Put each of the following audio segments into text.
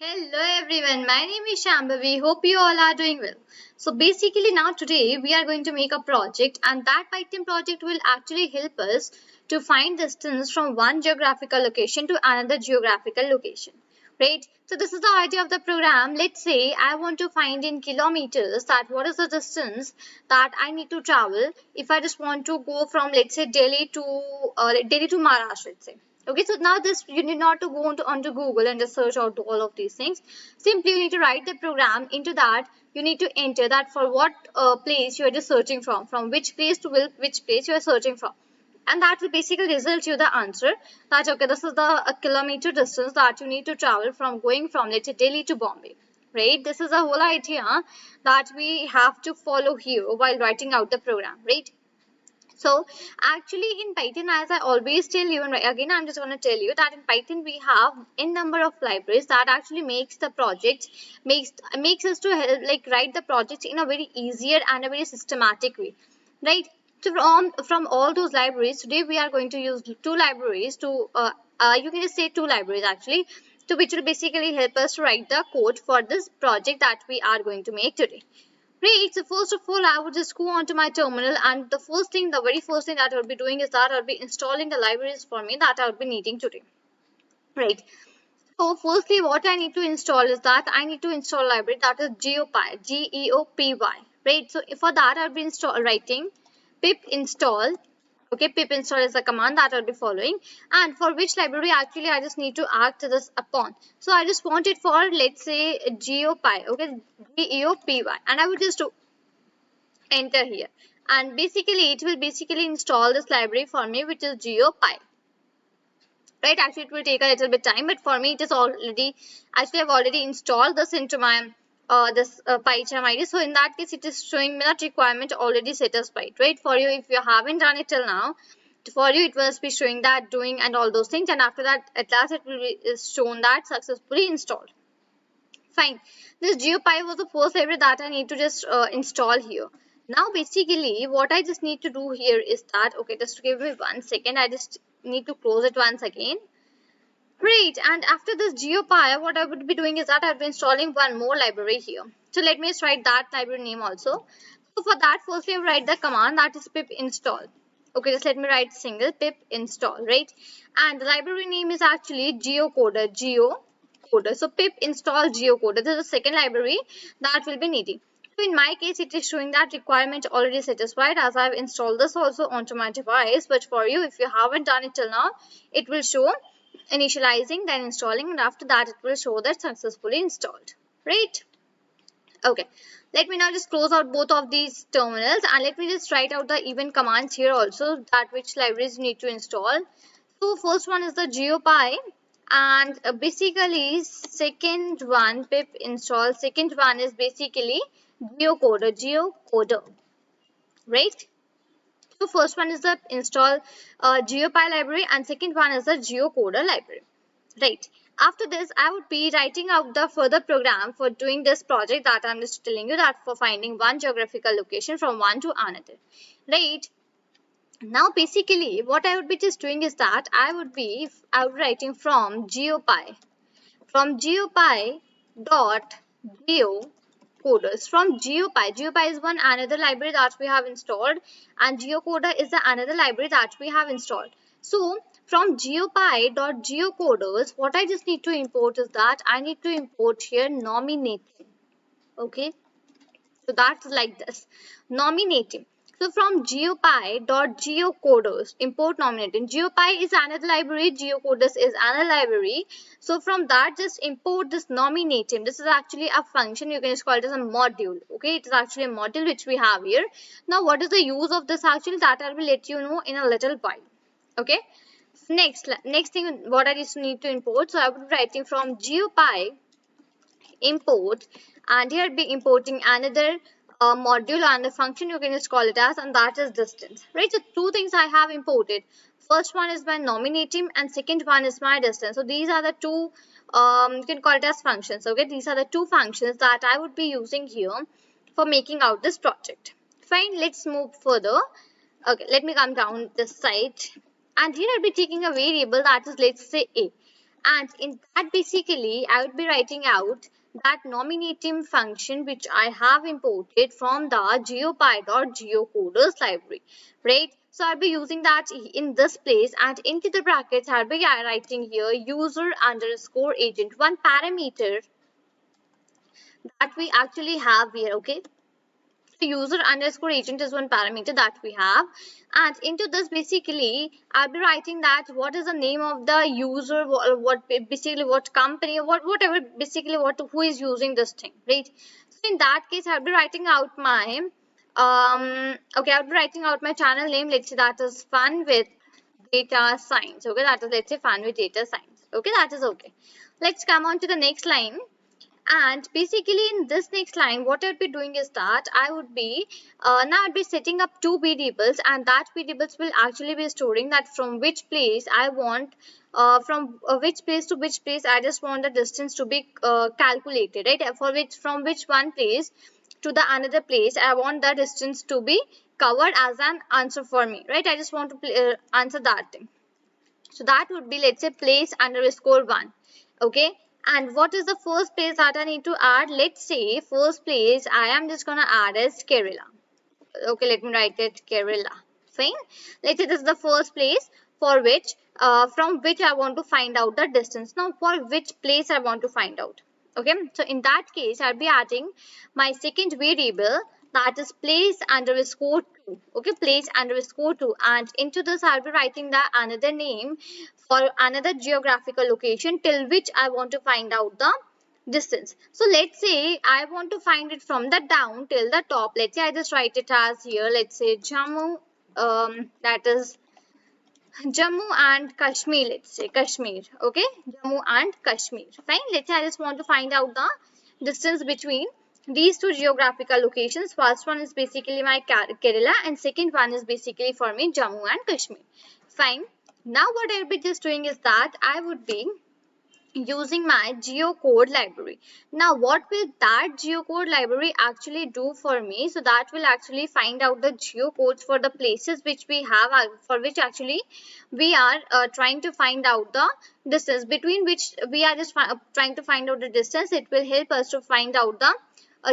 Hello everyone, my name is Shambhavi. Hope you all are doing well. So basically now today we are going to make a project and that Python project will actually help us to find distance from one geographical location to another geographical location. Right? So this is the idea of the program. Let's say I want to find in kilometers that what is the distance that I need to travel if I just want to go from let's say Delhi to Maharashtra, let's say. Okay, so now this you need not to go onto Google and just search out all of these things. Simply you need to write the program. Into that you need to enter that for what place you are just searching from which place to which place you are searching from, and that will basically result you the answer that okay, this is the kilometer distance that you need to travel from going from let's say Delhi to Bombay. Right, this is the whole idea that we have to follow here while writing out the program, right? So actually in Python, as I always tell you, and again I'm just going to tell you that in Python we have n number of libraries that actually makes the project makes us to help like write the project in a very easier and a very systematic way, right? So from all those libraries, today we are going to use two libraries to you can just say two libraries actually, to which will basically help us to write the code for this project that we are going to make today. Right, so first of all, I would just go onto my terminal, and the very first thing that I'll be doing is that I'll be installing the libraries for me that I'll be needing today. Right. So firstly, what I need to install is that I need to install a library that is GeoPy, Geopy. Right. So for that, I'll be writing pip install. Okay, pip install is the command that I'll be following, and for which library actually I just need to act this upon. So I just want it for let's say GeoPy. Okay, GeoPy, and I would just do enter here, and basically it will basically install this library for me, which is GeoPy. Right, actually it will take a little bit time, but for me it is already actually I've already installed this into my this PyCharm ID. So in that case it is showing me that requirement already satisfied. Right, for you if you haven't done it till now, for you it must be showing that doing and all those things, and after that at last it will be is shown that successfully installed. Fine. This GeoPy was the first library that I need to just install here. Now basically what I just need to do here is that, okay, just to give me 1 second, I just need to close it once again. Great, and after this GeoPy, what I would be doing is that I'll be installing one more library here. So let me just write that library name also. So for that, firstly, I write the command that is pip install. Okay, just let me write single pip install, right? And the library name is actually geocoder, geocoder. So pip install geocoder. This is the second library that we'll be needing. So in my case, it is showing that requirement already satisfied as I've installed this also onto my device. But for you, if you haven't done it till now, it will show initializing, then installing, and after that it will show that successfully installed. Right? Okay, let me now just close out both of these terminals, and let me just write out the even commands here also, that which libraries you need to install. So first one is the GeoPy, and basically second one pip install, second one is basically geocoder, right? So first one is the install GeoPy library, and second one is the geocoder library. Right. After this, I would be writing out the further program for doing this project that I'm just telling you, that for finding one geographical location from one to another. Right. Now, basically, what I would be just doing is that I would be writing from GeoPy, dot geocoders, from GeoPy. GeoPy is one another library that we have installed, and geocoder is the another library that we have installed. So from geopy.geocoders, what I just need to import is that I need to import here nominating. Okay, so that's like this, nominating. So from geopy.geocoders, import nominating. GeoPy is another library, geocoders is another library. So from that, just import this nominating. This is actually a function, you can just call it as a module. Okay, it is actually a module which we have here. Now, what is the use of this actually? That I will let you know in a little while. Okay. Next thing, what I just need to import. So I will be writing from GeoPy import, and here I'll be importing another module and the function, you can just call it as, and that is distance. Right, so two things I have imported. First one is my nominating, and second one is my distance. So these are the two you can call it as functions. Okay, these are the two functions that I would be using here for making out this project. Fine, let's move further. Okay, let me come down this side, and here I'll be taking a variable that is, let's say, a, And in that basically I would be writing out that nominating function which I have imported from the geopy.geocoders library, right? So I'll be using that in this place, and into the brackets I'll be writing here user underscore agent, one parameter that we actually have here. Okay, so user underscore agent is one parameter that we have, and into this basically I'll be writing that what is the name of the user, what basically what company, whatever basically what who is using this thing, right? So in that case I'll be writing out my okay, I'll be writing out my channel name. Let's say that is fun with data science. Okay, that is, let's say, fun with data science. Okay, that is okay. Let's come on to the next line. And basically in this next line what I'd be doing is that I would be now I'd be setting up two variables, and that variables will actually be storing that from which place I want from which place to which place I just want the distance to be calculated, right? For which, from which one place to the another place I want the distance to be covered as an answer for me, right? I just want to answer that thing. So that would be, let's say, place underscore one. Okay. And what is the first place that I need to add? Let's say first place I am just gonna add is Kerala. Okay, let me write it Kerala. Fine. Let's say this is the first place for which from which I want to find out the distance. Now for which place I want to find out. Okay, so in that case I'll be adding my second variable, that is place underscore 2. Okay, place underscore 2, and into this I'll be writing the another name for another geographical location till which I want to find out the distance. So let's say I want to find it from the down till the top. Let's say I just write it as here, let's say Jammu, that is Jammu and Kashmir, let's say Kashmir. Okay, Jammu and Kashmir. Fine. Let's say I just want to find out the distance between these two geographical locations. First one is basically my Kerala, and second one is basically for me Jammu and Kashmir. Fine. Now what I'll be just doing is that I would be using my geocode library. Now what will that geocode library actually do for me? So that will actually find out the geocodes for the places which we have, for which actually we are trying to find out the distance, between which we are just trying to find out the distance. It will help us to find out the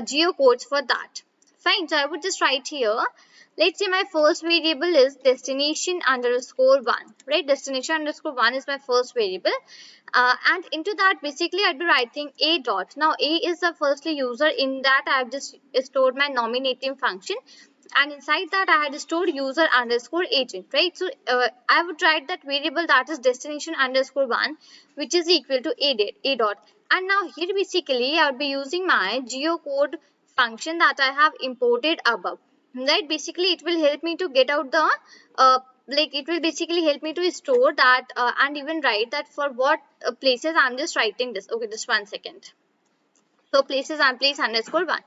geocodes for that. Fine. So I would just write here, let's say my first variable is destination underscore 1, right? Destination underscore 1 is my first variable. And into that basically I'd be writing a dot. Now a is the firstly user. In that I have just stored my nominating function, and inside that I had stored user underscore agent, right? So I would write that variable, that is destination underscore 1, which is equal to a dot. And now here basically I would be using my geocode function that I have imported above, right? Basically it will help me to get out the like it will basically help me to store that and even write that for what places I'm just writing this. Okay, just 1 second. So places and place underscore 1.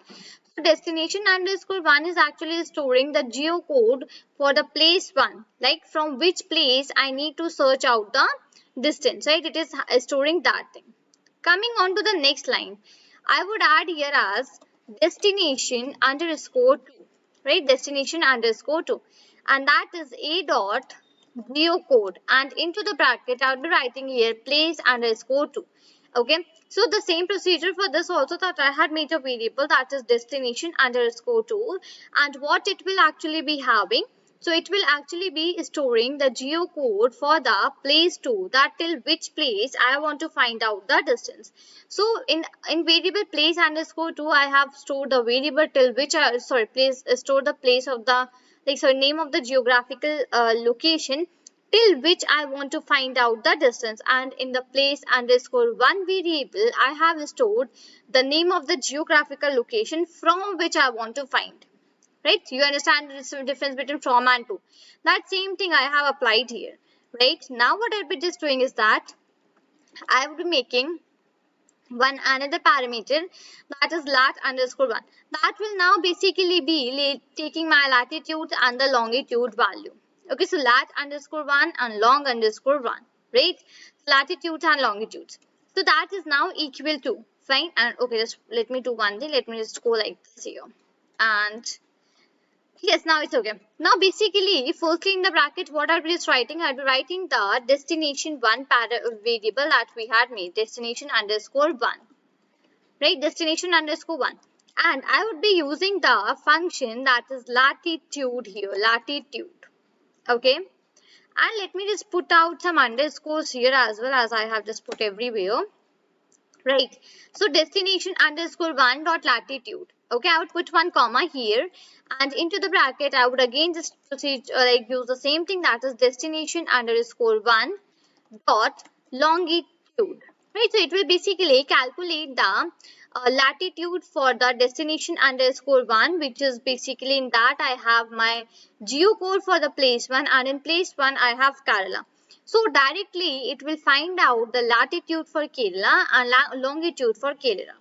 So destination underscore 1 is actually storing the geocode for the place 1, like from which place I need to search out the distance, right? It is storing that thing. Coming on to the next line, I would add here as destination underscore 2, right? Destination underscore 2, and that is a dot geocode, and into the bracket I would be writing here place underscore 2. Okay, so the same procedure for this also, that I had made a variable that is destination underscore 2, and what it will actually be having, so it will actually be storing the geocode for the place 2, that till which place I want to find out the distance. So in variable place underscore 2 I have stored the variable till which I place store the place of the, like, sorry, name of the geographical location till which I want to find out the distance, and in the place underscore 1 variable I have stored the name of the geographical location from which I want to find. Right? You understand the difference between from and to. That same thing I have applied here. Right? Now what I'll be just doing is that I will be making one another parameter, that is lat underscore 1. That will now basically be taking my latitude and the longitude value. Okay, so lat underscore 1 and long underscore 1, right? Latitudes and longitudes. So that is now equal to, fine. And okay, just let me do one thing. Let me just go like this here. And Yes, now it's okay. Now basically, firstly in the bracket, what I'll be just writing, I'll be writing the destination one variable that we had made, destination underscore one, right? Destination underscore one. And I would be using the function that is latitude here, latitude. Okay. And let me just put out some underscores here as well as I have just put everywhere. Right. So destination underscore one dot latitude. Okay, I would put one comma here, and into the bracket I would again just proceed like use the same thing, that is destination underscore one dot longitude. Right. So it will basically calculate the latitude for the destination underscore one, which is basically in that I have my geocode for the place one, and in place one I have Kerala. So directly it will find out the latitude for Kerala and longitude for Kerala.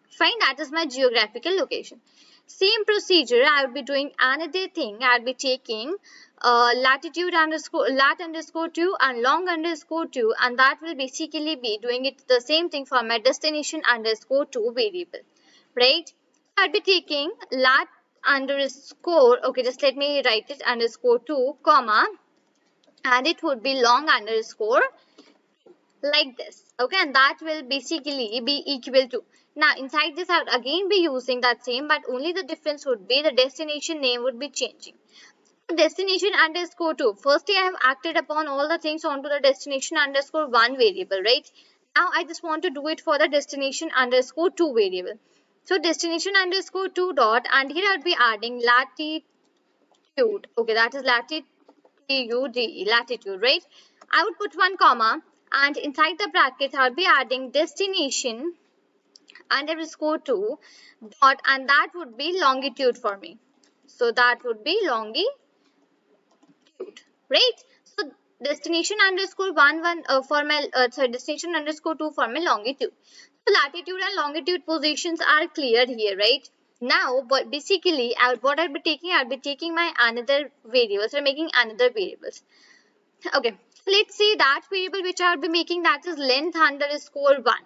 Fine, that is my geographical location. Same procedure, I would be doing another thing. I would be taking latitude underscore lat underscore 2 and long underscore 2, and that will basically be doing it the same thing for my destination underscore 2 variable, right? I'll be taking lat underscore, okay, just let me write it, underscore 2 comma, and it would be long underscore like this. Okay, and that will basically be equal to, now inside this I would again be using that same, but only the difference would be the destination name would be changing. Destination underscore 2, firstly I have acted upon all the things onto the destination underscore 1 variable, right? Now I just want to do it for the destination underscore 2 variable. So destination underscore 2 dot, and here I would be adding latitude. Okay, that is latitude, latitude, right? I would put one comma, and inside the brackets I would be adding destination underscore 2 dot, and that would be longitude for me. So that would be longitude, right? So destination underscore one for my sorry, destination underscore 2 for my longitude. So latitude and longitude positions are clear here, right? Now, but basically, what I'll be taking, I'll be taking my another variables. So making another variables. Okay, let's see that variable which I'll be making, that is length underscore one.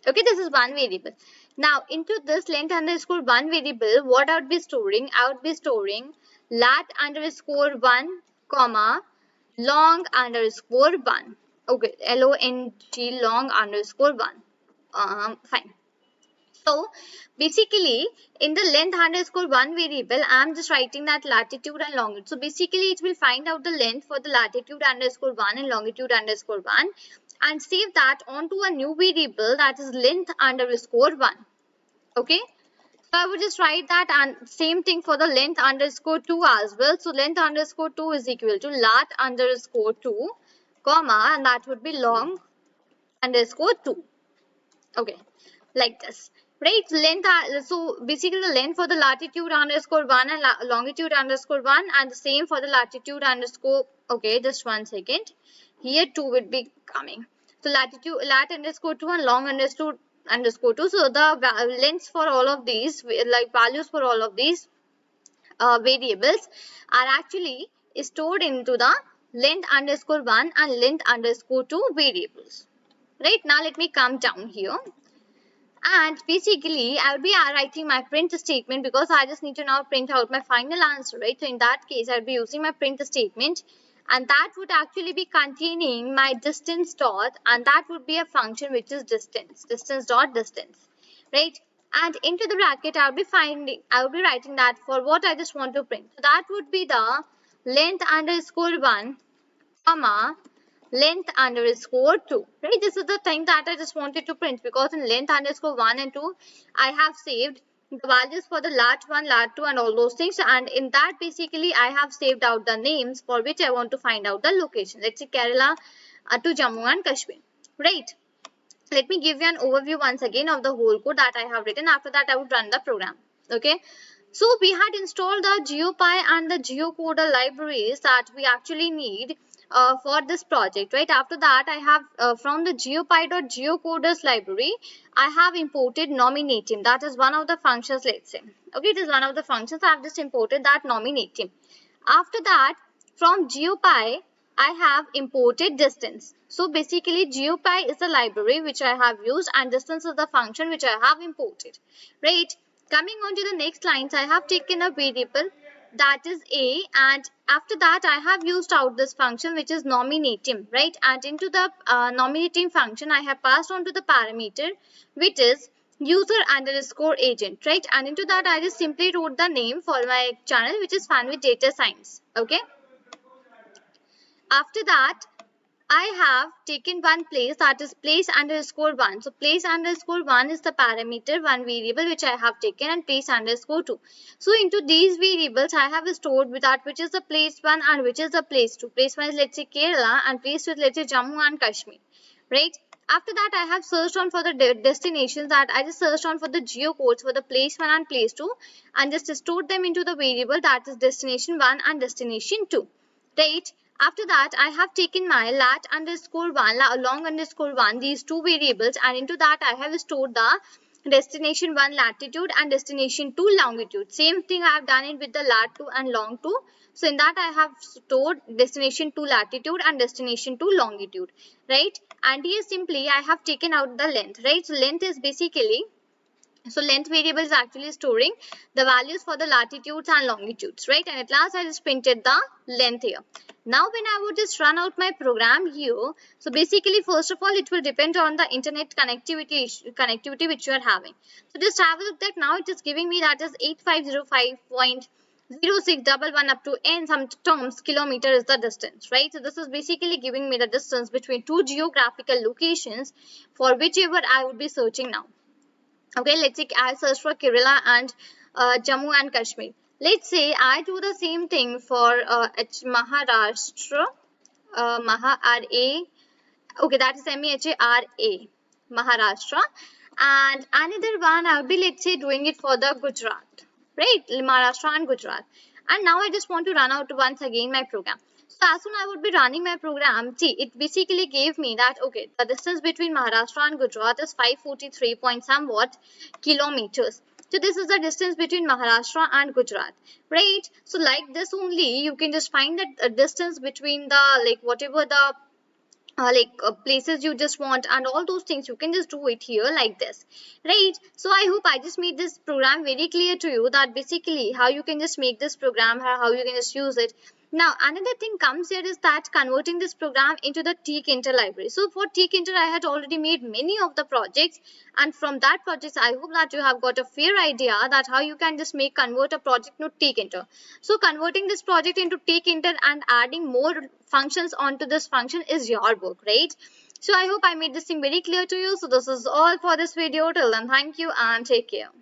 Okay, this is one variable. Now, into this length underscore one variable, what I would be storing? I would be storing lat underscore one comma long underscore one. Okay, long long underscore one. Fine. So basically in the length underscore one variable, I'm just writing that latitude and longitude. So basically it will find out the length for the latitude underscore one and longitude underscore one, and save that onto a new variable, that is length underscore one. Okay. So I would just write that, and same thing for the length underscore 2 as well. So length underscore 2 is equal to lat underscore 2 comma, and that would be long underscore 2. Okay, like this, right? Length, so basically the length for the latitude underscore 1 and longitude underscore 1, and the same for the latitude underscore, okay, just one second, here 2 would be coming. So latitude, lat underscore 2 and long underscore 2. So the lengths for all of these, like values for all of these variables, are actually stored into the length underscore 1 and length underscore 2 variables. Right, now let me come down here, and basically I will be writing my print statement, because I just need to now print out my final answer, right? So in that case I will be using my print statement, and that would actually be containing my distance dot, and that would be a function which is distance dot distance, right? And into the bracket I will be writing that for what I just want to print. So that would be the length underscore 1 comma length underscore 2, right? This is the thing that I just wanted to print, because in length underscore 1 and 2 I have saved the values for the lat 1, lat 2 and all those things, and in that basically I have saved out the names for which I want to find out the location. Let's say Kerala to Jammu and Kashmir, right? Let me give you an overview once again of the whole code that I have written. After that I would run the program. Okay, so we had installed the GeoPy and the geocoder libraries that we actually need for this project, right? After that I have from the geopy.geocoders library I have imported nominatim. That is one of the functions, let's say. Okay, it is one of the functions. I have just imported that nominatim. After that, from GeoPy I have imported distance. So basically GeoPy is the library which I have used, and distance is the function which I have imported, right? Coming on to the next lines, I have taken a variable that is A, and after that I have used out this function which is nominating, right? And into the nominating function I have passed on to the parameter which is user underscore agent, right? And into that I just simply wrote the name for my channel which is Fun with Data Science. Okay, after that I have taken one place, that is place underscore 1. So place underscore 1 is the parameter, one variable which I have taken, and place underscore 2. So into these variables I have stored with that which is the place 1 and which is the place 2. Place 1 is let's say Kerala and place 2 is let's say Jammu and Kashmir, right? After that I have searched on for the destinations, that I just searched on for the geocodes for the place 1 and place 2 and just stored them into the variable that is destination 1 and destination 2, right? After that, I have taken my lat underscore 1, long underscore 1, these two variables, and into that I have stored the destination 1 latitude and destination 2 longitude. Same thing I have done it with the lat 2 and long 2. So in that I have stored destination 2 latitude and destination 2 longitude, right? And here simply I have taken out the length, right? So length is basically, so length variable is actually storing the values for the latitudes and longitudes, right? And at last I just printed the length here. Now when I would just run out my program here, so basically first of all it will depend on the internet connectivity which you are having. So just have a look that now it is giving me that is 8505.0611 up to n some terms kilometer is the distance, right? So this is basically giving me the distance between two geographical locations for whichever I would be searching now. Okay, let's say I search for Kerala and Jammu and Kashmir. Let's say I do the same thing for Maharashtra, Maha-R-A. Okay, that is M-E-H-A-R-A, Maharashtra. And another one I will be, let's say, doing it for the Gujarat, right? Maharashtra and Gujarat. And now I just want to run out once again my program. So as soon I would be running my program, see, it basically gave me that, okay, the distance between Maharashtra and Gujarat is 543 point somewhat kilometers. So this is the distance between Maharashtra and Gujarat, right? So like this only, you can just find the distance between the, like, whatever the places you just want and all those things, you can just do it here like this, right? So I hope I just made this program very clear to you, that basically how you can just make this program, how you can just use it. Now another thing comes here is that converting this program into the tkinter library. So for tkinter I had already made many of the projects, and from that projects I hope that you have got a fair idea that how you can just convert a project to tkinter. So converting this project into tkinter and adding more functions onto this function is your work, right? So I hope I made this thing very clear to you. So this is all for this video. Till then, thank you and take care.